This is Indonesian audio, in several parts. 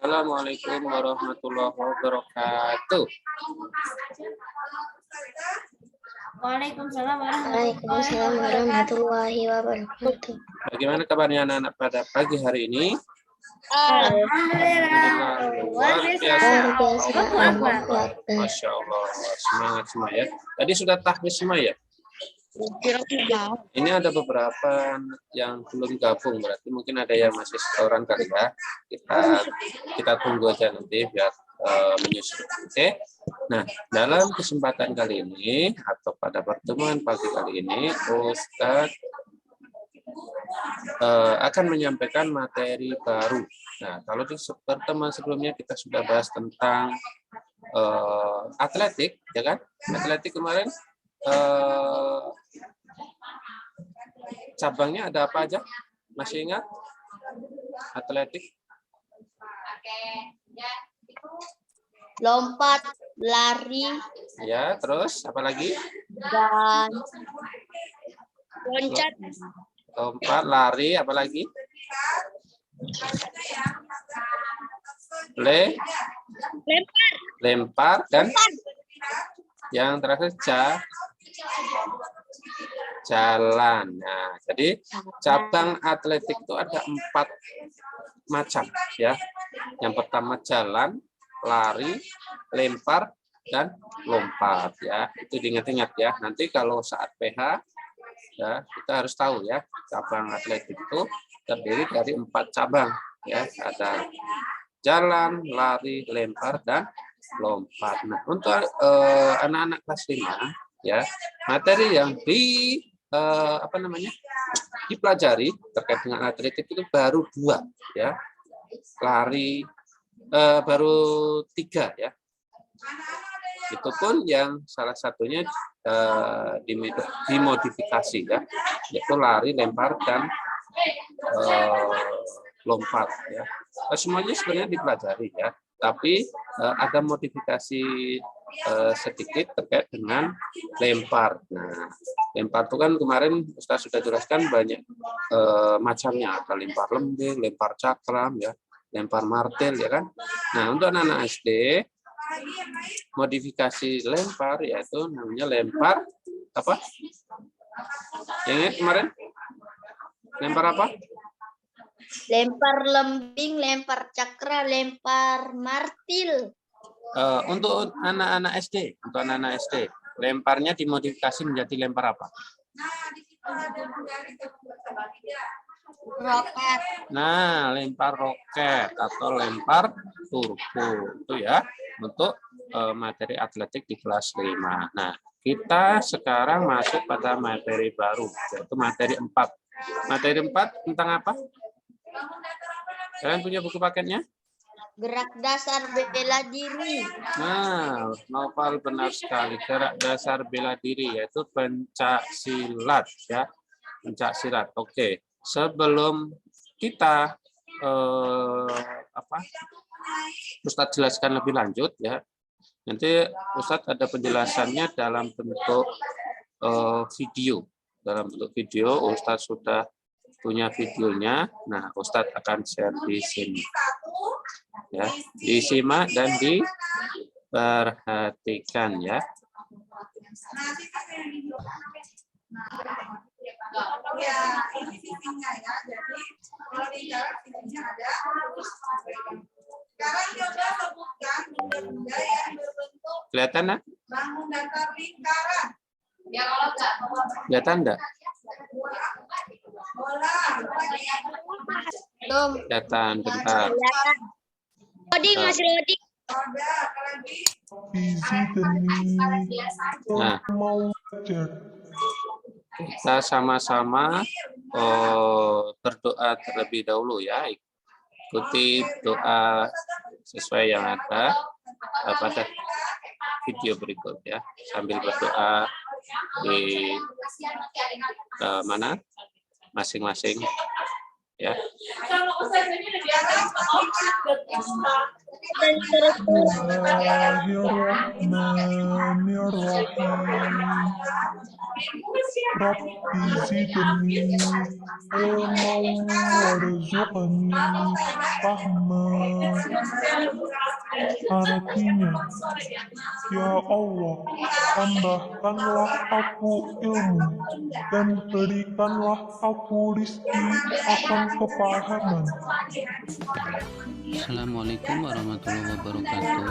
Assalamualaikum warahmatullahi wabarakatuh. Waalaikumsalam warahmatullahi wabarakatuh. Bagaimana kabarnya anak-anak pada pagi hari ini? Alhamdulillah. Luar biasa. Masya Allah. Semangat semua ya. Tadi sudah tahfiz semua ya? Ini ada beberapa yang belum gabung, berarti mungkin ada yang masih setoran kali ya. Kita tunggu aja nanti biar menyusul. Oke. Nah, dalam kesempatan kali ini atau pada pertemuan pagi kali ini, Ustadz akan menyampaikan materi baru. Nah, kalau di pertemuan sebelumnya kita sudah bahas tentang atletik, ya kan? Atletik kemarin cabangnya ada apa aja? Masih ingat? Atletik? Lompat, lari, Ya, terus apa lagi? dan loncat. Lompat, lari, apa lagi? Lempar, dan yang terakhir jalan. Nah, jadi cabang atletik itu ada 4 macam ya. Yang pertama jalan, lari, lempar, dan lompat ya. Itu diingat-ingat ya. Nanti kalau saat PH ya kita harus tahu ya, cabang atletik itu terdiri dari 4 cabang ya. Ada jalan, lari, lempar, dan lompat. Nah, untuk anak-anak kelas 5 ya, materi yang dipelajari terkait dengan atletik itu baru 2 ya. Lari baru 3 ya. Itu pun yang salah satunya dimodifikasi ya, yaitu lari, lempar, dan lompat ya. Semuanya sebenarnya dipelajari ya, tapi ada modifikasi sedikit terkait dengan lempar. Nah, lempar itu kan kemarin Ustaz sudah jelaskan banyak macamnya, ada lempar lembing, lempar cakram ya, lempar martil ya kan. Nah, untuk anak-anak SD modifikasi lempar yaitu namanya lempar apa? Yang ini kemarin lempar apa? Lempar lembing, lempar cakra, lempar martil. Untuk anak-anak SD, lemparnya dimodifikasi menjadi lempar apa? Roket. Nah, lempar roket atau lempar turbo itu ya untuk materi atletik di kelas 5. Nah, kita sekarang masuk pada materi baru yaitu materi 4. Materi 4 tentang apa? Kalian punya buku paketnya? Gerak dasar bela diri. Nah, Noval benar sekali. Gerak dasar bela diri yaitu pencak silat ya. Pencak silat. Oke. Sebelum kita Ustadz jelaskan lebih lanjut ya. Nanti Ustadz ada penjelasannya dalam bentuk video. Dalam bentuk video Ustadz sudah punya videonya. Nah, Ustadz akan share di sini. Ya, disimak dan diperhatikan ya. Ya, ini sisinya ya. Jadi kalau di jarak sisinya ada. Sekarang coba sebutkan benda-benda yang berbentuk Kelihatan nggak? bangun datar lingkaran. Ya kalau enggak. Kelihatan nggak? Bola. Belum. Kelihatan bentar. Loading, masih loading. Ada lagi. Nah, kita sama-sama berdoa terlebih dahulu ya. Ikuti doa sesuai yang ada pada video berikut ya. Sambil berdoa di mana masing-masing ya. Rabbi zidni ilman warzuqni fahma. Artinya, ya Allah, tambahkanlah aku ilmu dan berikanlah aku rizki akan kepahaman. Assalamualaikum warahmatullahi wabarakatuh.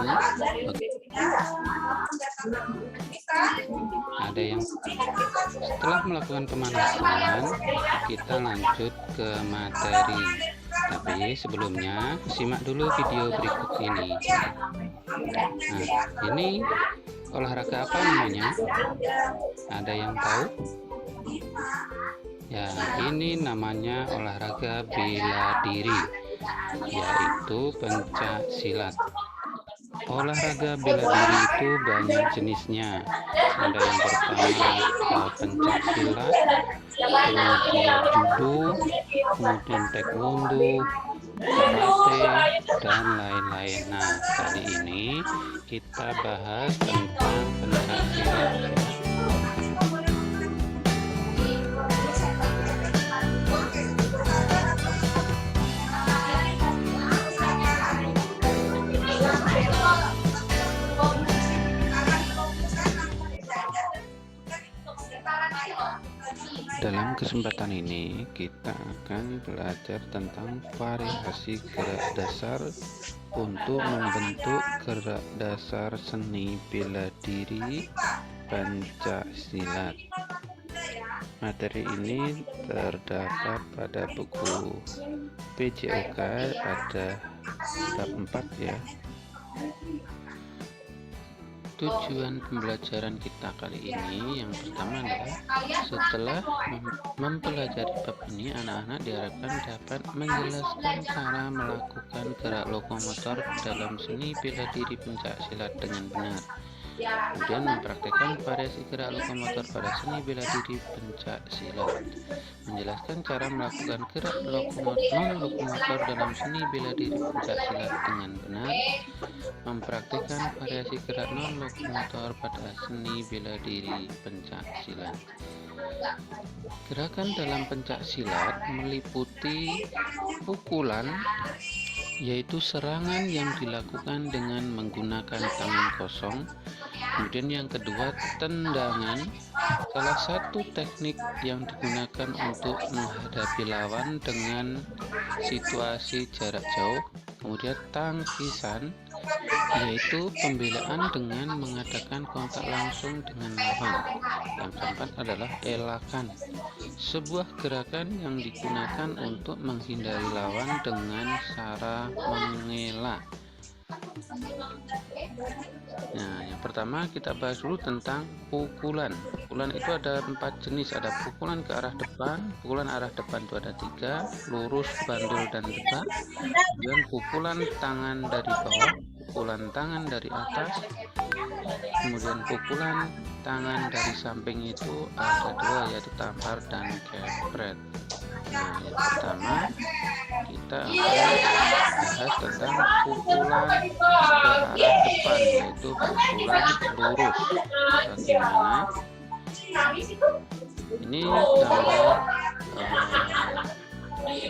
Ada yang setelah melakukan pemanasan, kita lanjut ke materi. Tapi sebelumnya simak dulu video berikut ini. Nah, ini olahraga apa namanya? Ada yang tahu? Ya, ini namanya olahraga bela diri, yaitu pencak silat. Olahraga bela diri itu banyak jenisnya. Ada yang pertama pencak silat, kemudian judo, kemudian taekwondo, karate, dan lain-lain. Nah, kali ini kita bahas tentang pencak silat. Dalam kesempatan ini kita akan belajar tentang variasi gerak dasar untuk membentuk gerak dasar seni bela diri pencak silat. Materi ini terdapat pada buku PJOK ada bab 4 ya. Tujuan pembelajaran kita kali ini yang pertama adalah setelah mempelajari bab ini, anak-anak diharapkan dapat menjelaskan cara melakukan gerak lokomotor dalam seni bela diri pencak silat dengan benar. Kemudian mempraktekkan variasi gerak lokomotor pada seni bela diri pencak silat. Menjelaskan cara melakukan gerak non-lokomotor dalam seni bela diri pencak silat dengan benar. Mempraktikkan variasi gerak non-lokomotor pada seni bela diri pencak silat. Gerakan dalam pencak silat meliputi pukulan, yaitu serangan yang dilakukan dengan menggunakan tangan kosong. Kemudian yang kedua, tendangan, salah satu teknik yang digunakan untuk menghadapi lawan dengan situasi jarak jauh. Kemudian tangkisan, yaitu pembelaan dengan mengadakan kontak langsung dengan lawan. Yang keempat adalah elakan, sebuah gerakan yang digunakan untuk menghindari lawan dengan cara mengelak. Nah, yang pertama kita bahas dulu tentang pukulan. Pukulan itu ada 4 jenis. Ada pukulan ke arah depan. Pukulan arah depan itu ada 3, lurus, bandul, dan tegak. Dan pukulan tangan dari bawah, pukulan tangan dari atas, kemudian pukulan tangan dari samping itu ada 2, yaitu tampar dan kepret. Nah, yang pertama kita akan bahas tentang pukulan ke arah depan, yaitu pukulan lurus. Bagaimana? Ini gambar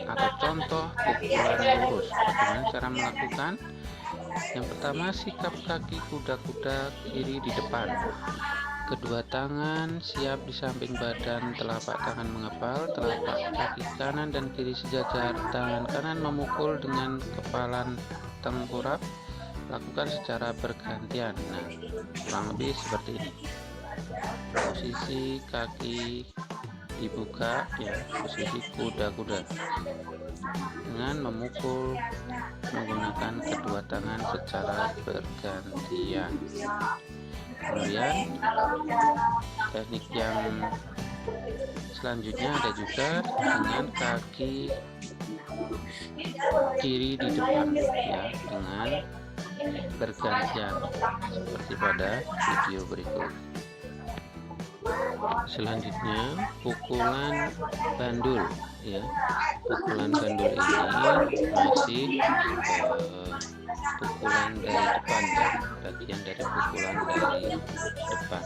atau contoh pukulan lurus. Bagaimana cara melakukan? Yang pertama, sikap kaki kuda-kuda kiri di depan. Kedua tangan siap di samping badan, telapak tangan mengepal, telapak kaki kanan dan kiri sejajar. Tangan kanan memukul dengan kepalan tengkurap. Lakukan secara bergantian. Nah, kurang lebih seperti ini. Posisi kaki dibuka, ya, posisi kuda-kuda, dengan memukul menggunakan kedua tangan secara bergantian. Kemudian teknik yang selanjutnya ada juga dengan kaki kiri di depan, ya, dengan bergantian seperti pada video berikut. Selanjutnya pukulan bandul, ya. Pukulan bandul ini masih pukulan dari depan, ya, bagian dari pukulan dari depan.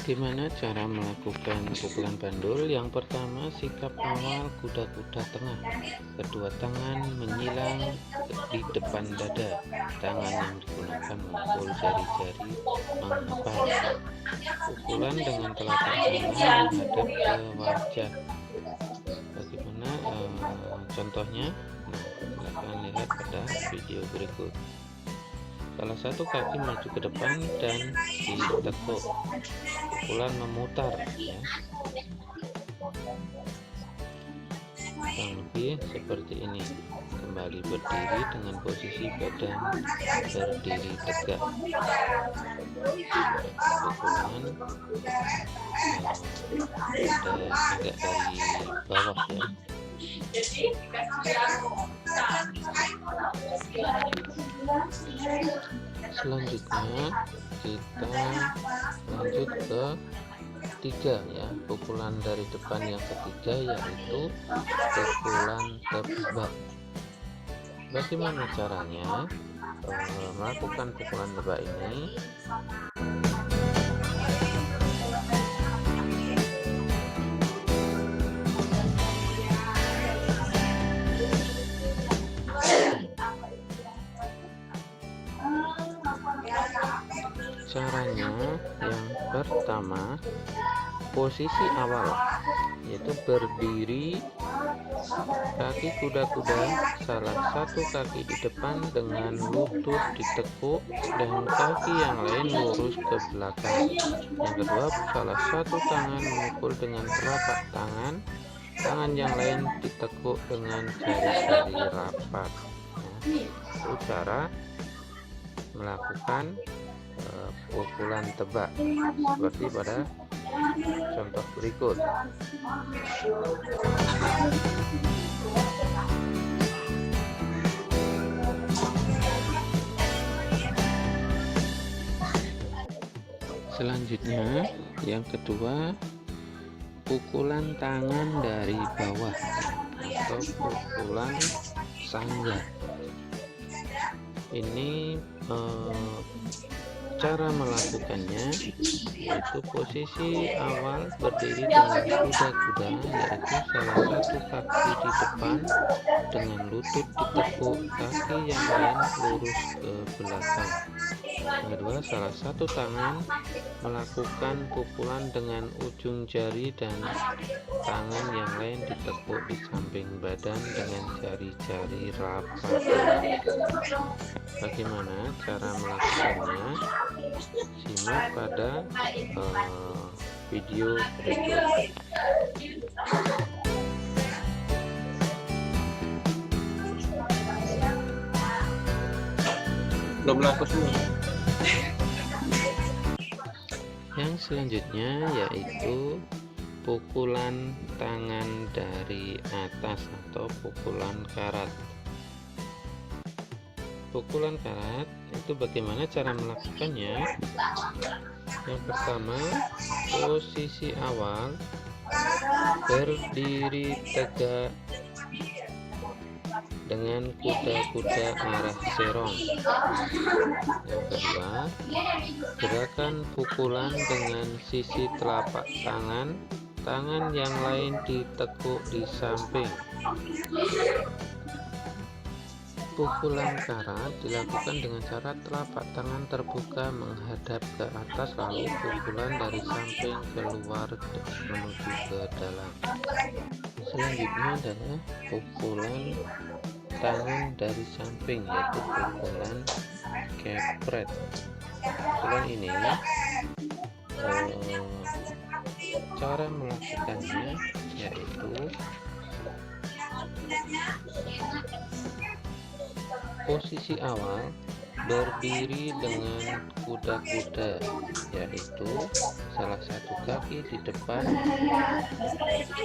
Bagaimana cara melakukan pukulan bandul? Yang pertama, sikap awal kuda-kuda tengah. Kedua, tangan menyilang di depan dada. Tangan yang digunakan memukul jari-jari menghafal. Pukulan dengan telapak tangan menghadap ke wajah. Bagaimana contohnya? Nah, silakan lihat pada video berikut. Salah satu kaki maju ke depan dan ditekuk. Pukulan memutar, ya. Kurang lebih seperti ini. Kembali berdiri dengan posisi badan berdiri tegak. Pukulan agak dari bawah, ya. Selanjutnya kita lanjut ke ketiga, ya, pukulan dari depan yang ketiga, yaitu pukulan tebak. Bagaimana caranya melakukan pukulan tebak ini? Caranya yang pertama, posisi awal yaitu berdiri, kaki kuda-kuda salah satu kaki di depan dengan lutut ditekuk dan kaki yang lain lurus ke belakang. Yang kedua, salah satu tangan memukul dengan telapak tangan, tangan yang lain ditekuk dengan jari-jari rapat. Itu cara melakukan pukulan tebak seperti pada contoh berikut. Selanjutnya, yang kedua, pukulan tangan dari bawah atau pukulan sangga. Ini cara melakukannya yaitu posisi awal berdiri dengan kuda-kuda, yaitu salah satu kaki di depan dengan lutut ditekuk, kaki yang lain lurus ke belakang. Yang kedua, salah satu tangan melakukan pukulan dengan ujung jari dan tangan yang lain ditekuk di samping badan dengan jari-jari rapat. Bagaimana cara melakukannya? Simak pada video berikut. Belum laku semua. Yang selanjutnya yaitu pukulan tangan dari atas atau pukulan karat. Pukulan karat itu bagaimana cara melakukannya? Yang pertama, posisi awal berdiri tegak dengan kuda-kuda arah serong. Yang kedua, gerakan pukulan dengan sisi telapak tangan, tangan yang lain ditekuk di samping. Pukulan karat dilakukan dengan cara telapak tangan terbuka menghadap ke atas, lalu pukulan dari samping keluar menuju ke dalam. Selanjutnya adalah pukulan tangan dari samping, yaitu pukulan kepret. Selain ini, cara melakukannya yaitu posisi awal berdiri dengan kuda-kuda, yaitu salah satu kaki di depan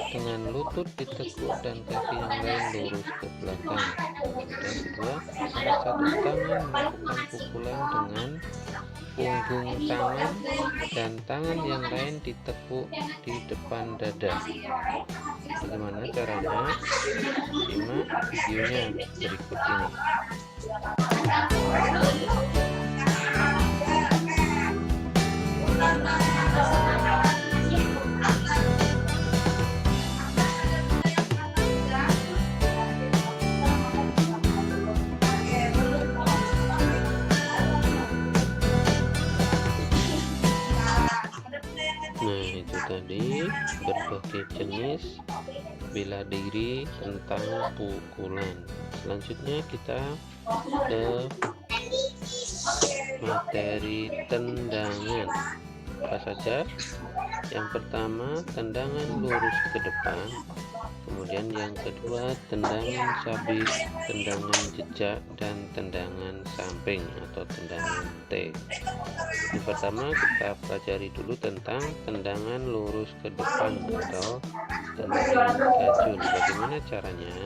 dengan lutut ditekuk dan kaki yang lain lurus ke belakang. Dan kedua, salah satu tangan melakukan pukulan dengan punggung tangan dan tangan yang lain ditekuk di depan dada. Bagaimana caranya? Simak videonya berikut ini. Nah, itu tadi berbagai jenis bela diri tentang pukulan. Selanjutnya kita ke materi tendangan. Apa saja? Yang pertama, tendangan lurus ke depan. Kemudian yang kedua, tendangan sabit, tendangan jejak, dan tendangan samping atau tendangan T. Yang pertama kita pelajari dulu tentang tendangan lurus ke depan atau tendangan gajul. Bagaimana caranya?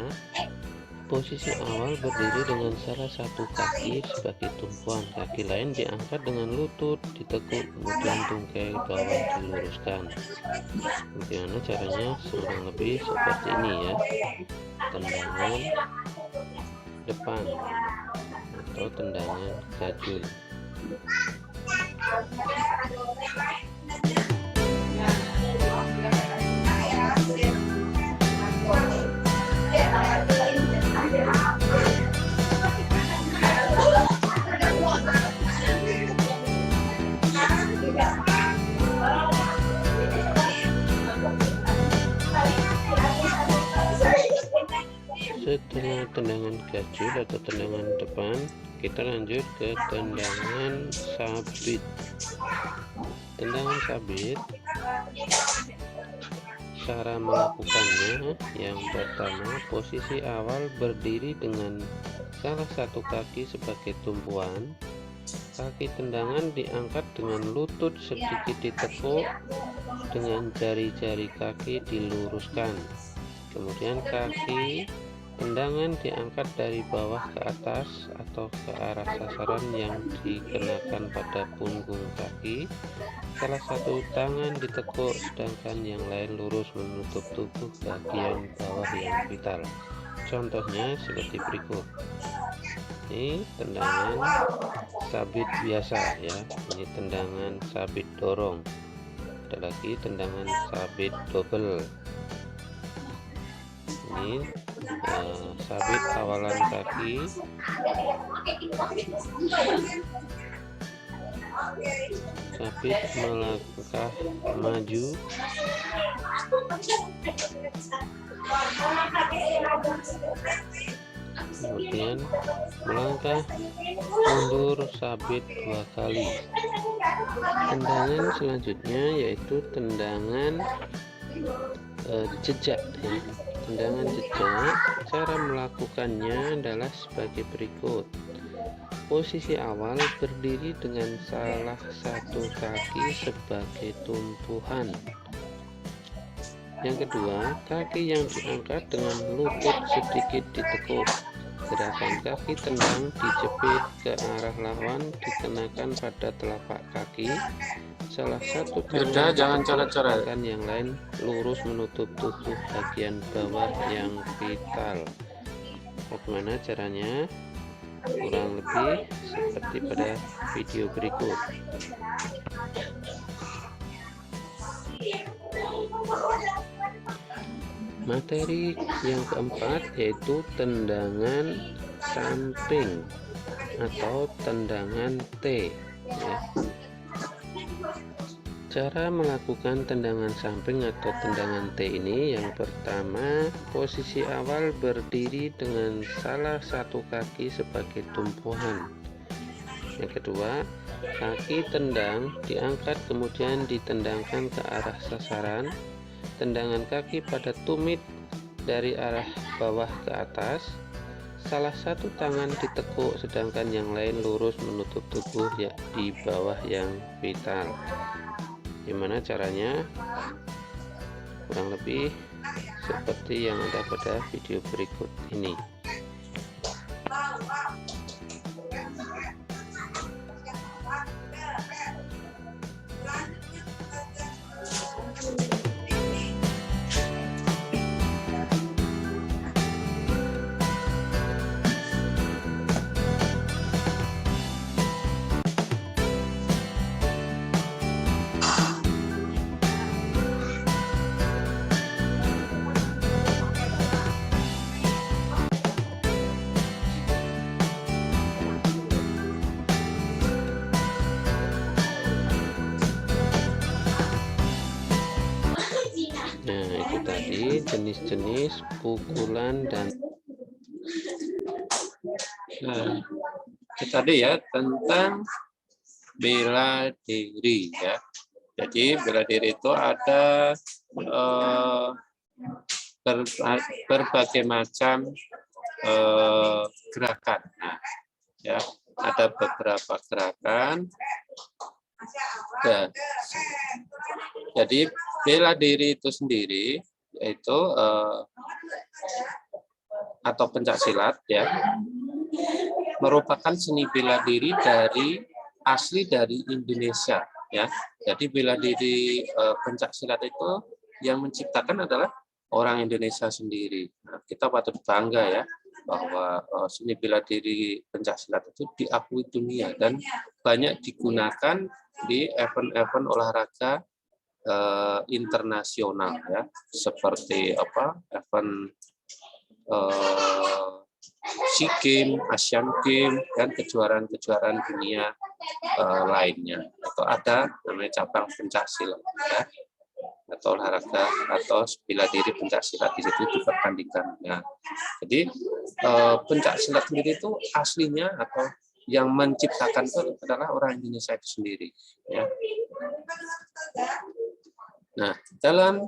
Posisi awal berdiri dengan salah satu kaki sebagai tumpuan, kaki lain diangkat dengan lutut ditekuk, kemudian tungkai bawah diluruskan. Bagaimana caranya? Kurang lebih seperti ini ya. Tendangan depan atau tendangan gajul. Setelah tendangan gajul atau tendangan depan, kita lanjut ke tendangan sabit. Tendangan sabit, cara melakukannya, yang pertama, posisi awal berdiri dengan salah satu kaki sebagai tumpuan. Kaki tendangan diangkat dengan lutut sedikit ditekuk, dengan jari-jari kaki diluruskan. Kemudian kaki tendangan diangkat dari bawah ke atas atau ke arah sasaran yang dikenakan pada punggung kaki. Salah satu tangan ditekuk sedangkan yang lain lurus menutup tubuh bagian bawah yang vital. Contohnya seperti berikut. Ini tendangan sabit biasa ya. Ini tendangan sabit dorong. Ada lagi tendangan sabit double. Ini sabit awalan kaki. Sabit melangkah maju. Kemudian melangkah mundur sabit 2 kali. Tendangan selanjutnya yaitu tendangan jejak ya. Tendangan jejak, cara melakukannya adalah sebagai berikut. Posisi awal berdiri dengan salah satu kaki sebagai tumpuan. Yang kedua, kaki yang diangkat dengan lutut sedikit ditekuk. Gerakan kaki tendang dijepit ke arah lawan dikenakan pada telapak kaki. Salah satu Yaudah, jangan coret-coret. yang lain lurus menutup tubuh bagian bawah yang vital. Bagaimana caranya? Kurang lebih seperti pada video berikut. Materi yang keempat yaitu tendangan samping atau tendangan T ya. Cara melakukan tendangan samping atau tendangan T ini, yang pertama, posisi awal berdiri dengan salah satu kaki sebagai tumpuan. Yang kedua, kaki tendang diangkat kemudian ditendangkan ke arah sasaran. Tendangan kaki pada tumit dari arah bawah ke atas. salah satu tangan ditekuk sedangkan yang lain lurus menutup tubuh ya di bawah yang vital. Gimana caranya? Kurang lebih seperti yang ada pada video berikut ini. Nah, itu tadi jenis-jenis pukulan dan itu tadi ya tentang bela diri ya. Jadi bela diri itu ada berbagai macam gerakan. Nah, ya ada beberapa gerakan. Jadi bela diri itu sendiri yaitu atau pencak silat ya merupakan seni bela diri asli dari Indonesia ya. Jadi bela diri pencak silat itu yang menciptakan adalah orang Indonesia sendiri. Nah, kita patut bangga ya bahwa seni bela diri pencak silat itu diakui dunia dan banyak digunakan di event-event olahraga internasional ya, seperti event SEA Games, Asian Games, dan kejuaraan-kejuaraan dunia lainnya. Atau ada namanya cabang pencak silat ya, atau olahraga atau bela diri pencak silat di situ dipertandingkan. Nah, jadi pencak silat sendiri itu aslinya atau yang menciptakan itu adalah orang Indonesia itu sendiri ya. Nah, dalam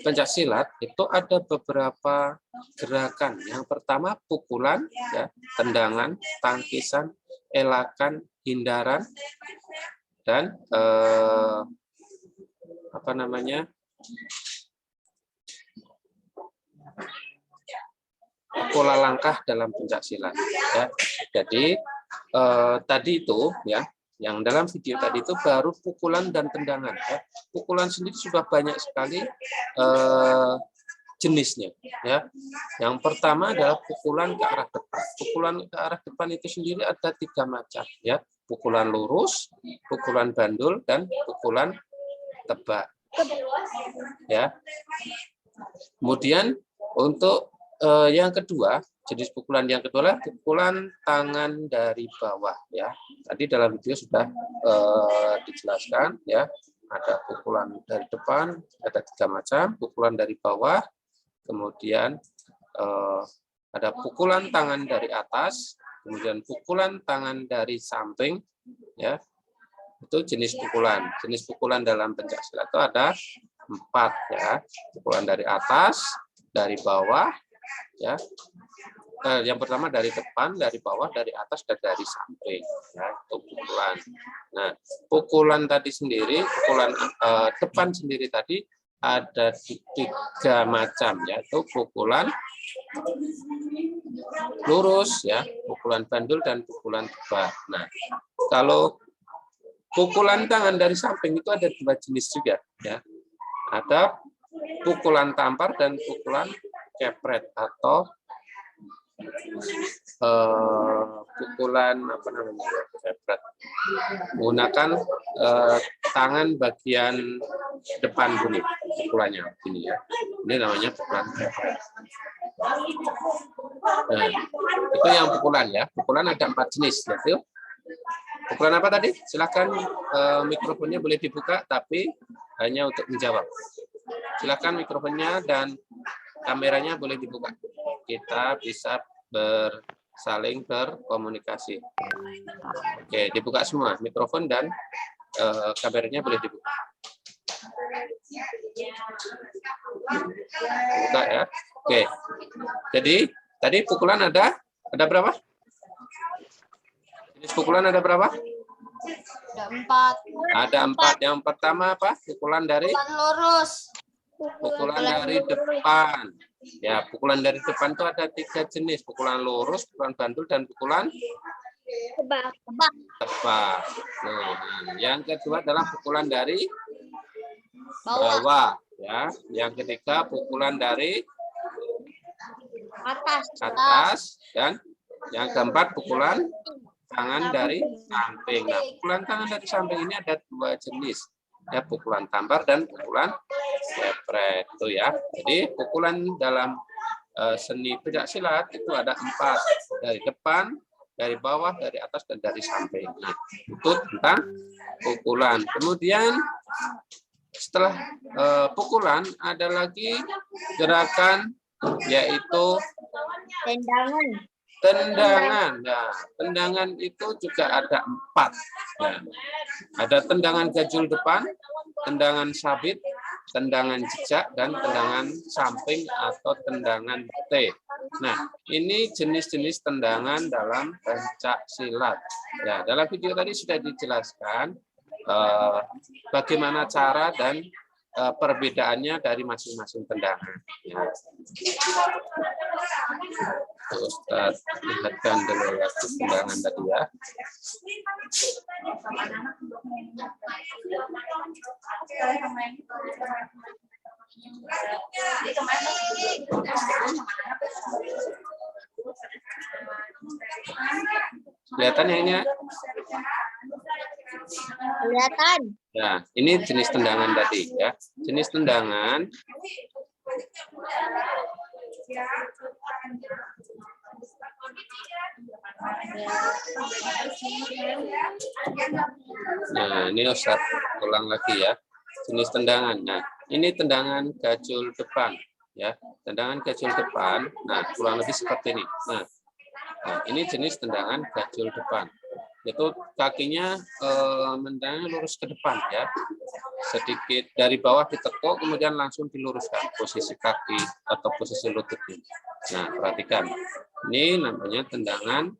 pencak silat itu ada beberapa gerakan. Yang pertama pukulan ya, tendangan, tangkisan, elakan, hindaran, dan pola langkah dalam pencak silat ya. Jadi tadi itu ya, yang dalam video tadi itu baru pukulan dan tendangan ya. Pukulan sendiri sudah banyak sekali jenisnya ya. Yang pertama adalah pukulan ke arah depan. Pukulan ke arah depan itu sendiri ada 3 macam ya. Pukulan lurus, pukulan bandul, dan pukulan tebak ya. Kemudian untuk yang kedua, jenis pukulan yang kedua adalah pukulan tangan dari bawah ya. Tadi dalam video sudah dijelaskan ya. Ada pukulan dari depan, ada 3 macam, pukulan dari bawah, kemudian ada pukulan tangan dari atas, kemudian pukulan tangan dari samping ya. Itu jenis pukulan. Jenis pukulan dalam pencak silat itu ada 4 ya. Pukulan dari atas, dari bawah ya. Yang pertama dari depan, dari bawah, dari atas, dan dari samping ya, itu pukulan. Nah, pukulan tadi sendiri, pukulan depan sendiri tadi ada 3 macam ya. Itu pukulan lurus ya, pukulan bandul, dan pukulan tebak. Nah, kalau pukulan tangan dari samping itu ada 2 jenis juga ya. Ada pukulan tampar dan pukulan kepret atau pukulan kepret. Menggunakan tangan bagian depan bunyi pukulannya ini ya. Ini namanya pukulan kepret. Nah, itu yang pukulan ya. Pukulan ada 4 jenis yaitu pukulan apa tadi? Silakan mikrofonnya boleh dibuka tapi hanya untuk menjawab. Silakan mikrofonnya dan kameranya boleh dibuka. Kita bisa saling berkomunikasi. Oke, dibuka semua mikrofon dan kameranya boleh dibuka. Buka ya. Oke. Jadi tadi pukulan ada berapa? Jenis pukulan ada berapa? Ada 4. Ada 4. Yang pertama apa? Pukulan dari Lurus. pukulan dari depan. Ya, pukulan dari depan itu ada 3 jenis. Pukulan lurus, pukulan bantul, dan pukulan Tebak. tepat. Nah, yang kedua adalah pukulan dari Bawah. bawah. Ya, yang ketiga pukulan dari atas, dan yang keempat pukulan tangan dari samping. Nah, pukulan tangan dari samping ini ada 2 jenis. Ya, pukulan tampar dan pukulan jepret itu ya. Jadi pukulan dalam seni pencak silat itu ada 4, dari depan, dari bawah, dari atas, dan dari samping. Nah, itu tentang pukulan. Kemudian setelah pukulan ada lagi gerakan yaitu tendangan. Nah, tendangan itu juga ada 4. Nah, ada tendangan gajul depan, tendangan sabit, tendangan jejak, dan tendangan samping atau tendangan T. Nah, ini jenis-jenis tendangan dalam pencak silat. Ya, dalam video tadi sudah dijelaskan bagaimana cara dan perbedaannya dari masing-masing tendangan. Ya. Ustaz lihatkan dulu lagi tendangan tadi ya. Kelihatan ya ini ya? Kelihatan. Nah, ini jenis tendangan tadi ya. Jenis tendangan nah, ini Ustaz ulang lagi ya. Jenis tendangan. Nah, ini tendangan gajul depan ya. Tendangan gajul depan. Nah, kurang lebih seperti ini. Nah, ini jenis tendangan gajul depan. Itu kakinya mendangnya lurus ke depan ya, sedikit dari bawah ditekuk kemudian langsung diluruskan posisi kaki atau posisi lututnya. Nah, perhatikan ini namanya tendangan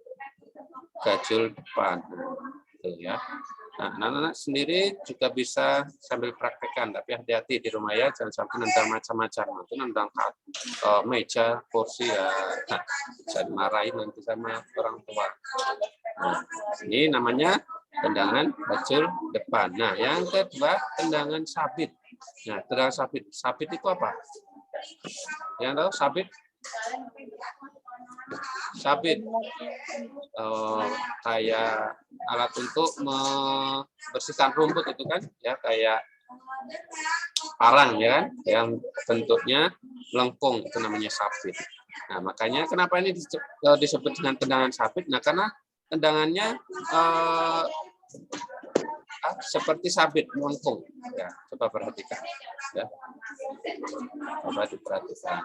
gajul depan. Tuh ya. Nah, anak-anak sendiri juga bisa sambil praktekkan, tapi hati-hati di rumah ya, jangan sampai nendang macam-macam. Nanti nendang meja, kursi ya, bisa dimarahin nanti sama orang tua. Nah, ini namanya tendangan gajul depan. Nah, yang kedua tendangan sabit. Nah, tendangan sabit. Sabit itu apa? Yang tahu sabit? Sabit kayak alat untuk membersihkan rumput itu kan ya, kayak parang ya kan, yang bentuknya lengkung, itu namanya sabit. Nah, makanya kenapa ini disebut dengan tendangan sabit? Nah, karena tendangannya seperti sabit melengkung ya. Coba perhatikan ya, coba diperhatikan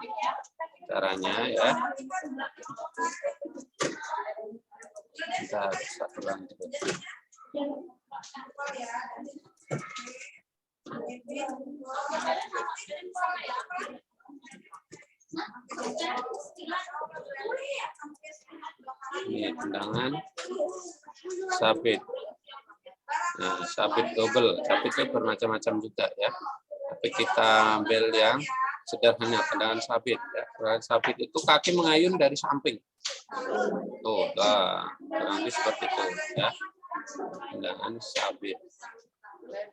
caranya ya. Kita bisa ulang dulu. Ini tendangan sabit. Nah, sabit double. Sabit itu bermacam-macam juga ya. Tapi kita ambil yang sederhana, tendangan sabit ya. Tendangan sabit itu kaki mengayun dari samping. Tuh, kurang lebih seperti itu ya. Tendangan sabit.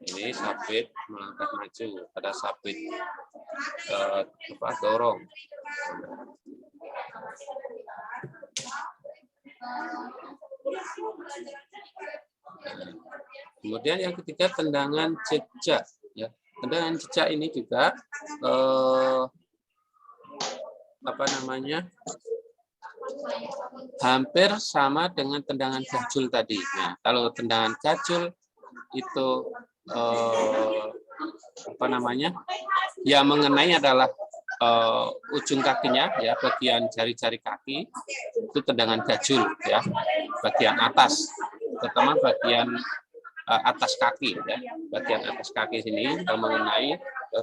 Ini sabit melangkah maju, ada sabit dorong. Kemudian yang ketiga tendangan jejak ya. Tendangan jejak ini juga hampir sama dengan tendangan gajul tadi. Nah, kalau tendangan gajul itu yang mengenai adalah ujung kakinya ya, bagian jari-jari kaki itu tendangan gajul ya, bagian atas, terutama bagian atas kaki ya, bagian atas kaki sini kalau mengenai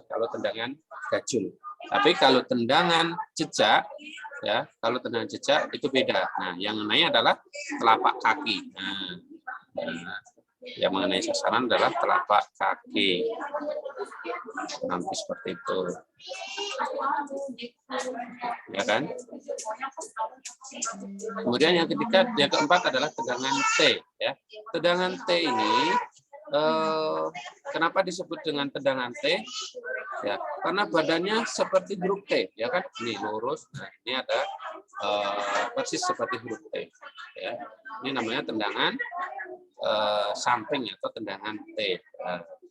kalau tendangan gajul. Tapi kalau tendangan jejak ya, kalau tendangan jejak itu beda. Nah, yang mengenai adalah telapak kaki. Nah, yang mengenai sasaran adalah telapak kaki. Nanti seperti itu. Ya kan? Kemudian yang ketiga, yang keempat adalah tendangan T ya. Tendangan T ini kenapa disebut dengan tendangan T? Ya, karena badannya seperti huruf T, ya kan? Ini lurus. Nah, ini ada persis seperti huruf T. Ya, ini namanya tendangan samping atau tendangan T.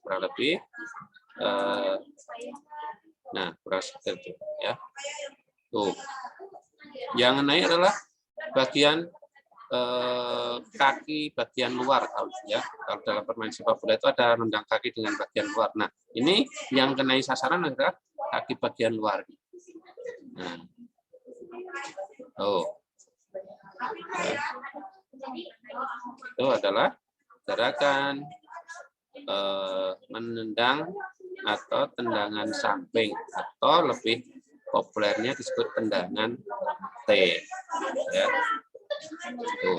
Kurang lebih. Nah, kurang seperti itu. Ya, tuh. Yang naik adalah bagian kaki bagian luar, ya. Kalau dalam permainan sepak bola itu ada nendang kaki dengan bagian luar. Nah, ini yang kenai sasaran adalah kaki bagian luar. Nah, itu adalah gerakan menendang atau tendangan samping atau lebih populernya disebut tendangan T. Ya. Tuh.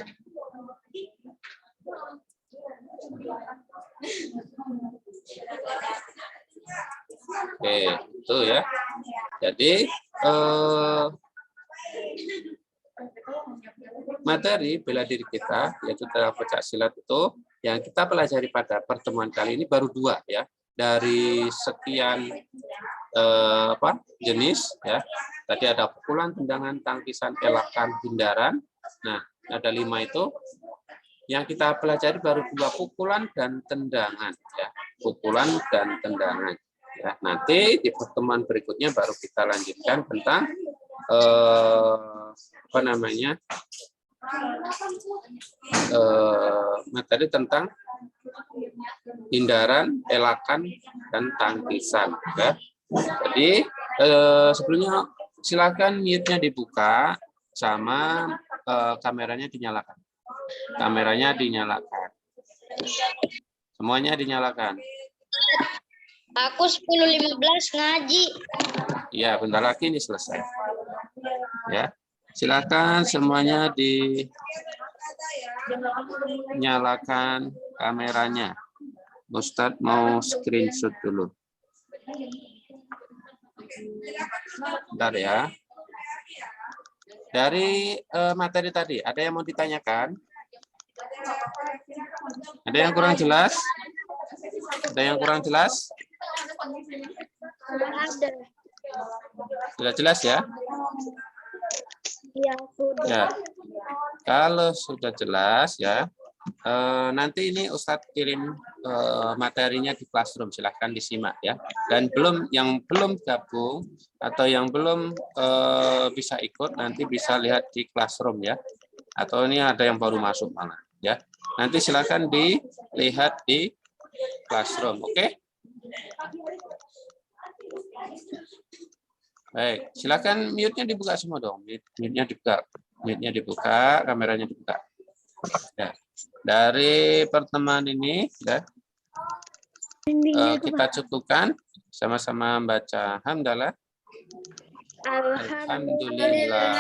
Oke, itu ya. Jadi materi bela diri kita yaitu dalam pencak silat itu yang kita pelajari pada pertemuan kali ini baru 2 ya. Dari sekian jenis ya. Tadi ada pukulan, tendangan, tangkisan, elakan, hindaran. Nah, ada 5 itu. Yang kita pelajari baru 2, pukulan dan tendangan ya. Pukulan dan tendangan. Ya, nanti di pertemuan berikutnya baru kita lanjutkan tentang materi tentang hindaran, elakan, dan tangkisan. Ya. Jadi sebelumnya silakan mute-nya dibuka sama kameranya dinyalakan. Kameranya dinyalakan. Semuanya dinyalakan. Aku 10.15 ngaji. Ya, bentar lagi ini selesai. Ya, silakan semuanya dinyalakan kameranya. Ustadz mau screenshot dulu. Bentar ya. Dari materi tadi, ada yang mau ditanyakan? Ada yang kurang jelas? Ada yang kurang jelas? Ada. Sudah jelas ya? Ya, sudah. Ya. Kalau sudah jelas ya, nanti ini Ustadz kirim materinya di Classroom, silahkan disimak ya. Dan yang belum gabung atau yang belum bisa ikut nanti bisa lihat di Classroom ya. Atau ini ada yang baru masuk malah ya. Nanti silahkan dilihat di Classroom, oke? Baik, silakan mute-nya dibuka semua dong. Mute-nya dibuka. Mute-nya dibuka, kameranya dibuka. Ya. Dari pertemuan ini ya, kita cukupkan sama-sama baca hamdalah. Alhamdulillah.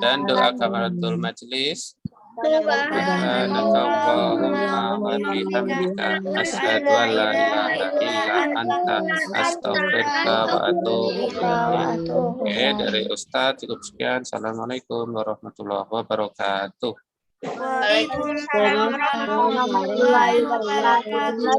Dan doa kafaratul majelis. Subhanakallahumma wa bihamdika asyhadu an la ilaha illa anta astaghfiruka wa atubu ilaik. Oke, dari Ustadz cukup sekian. Assalamualaikum warahmatullahi wabarakatuh. Waalaikumsalam warahmatullahi wabarakatuh.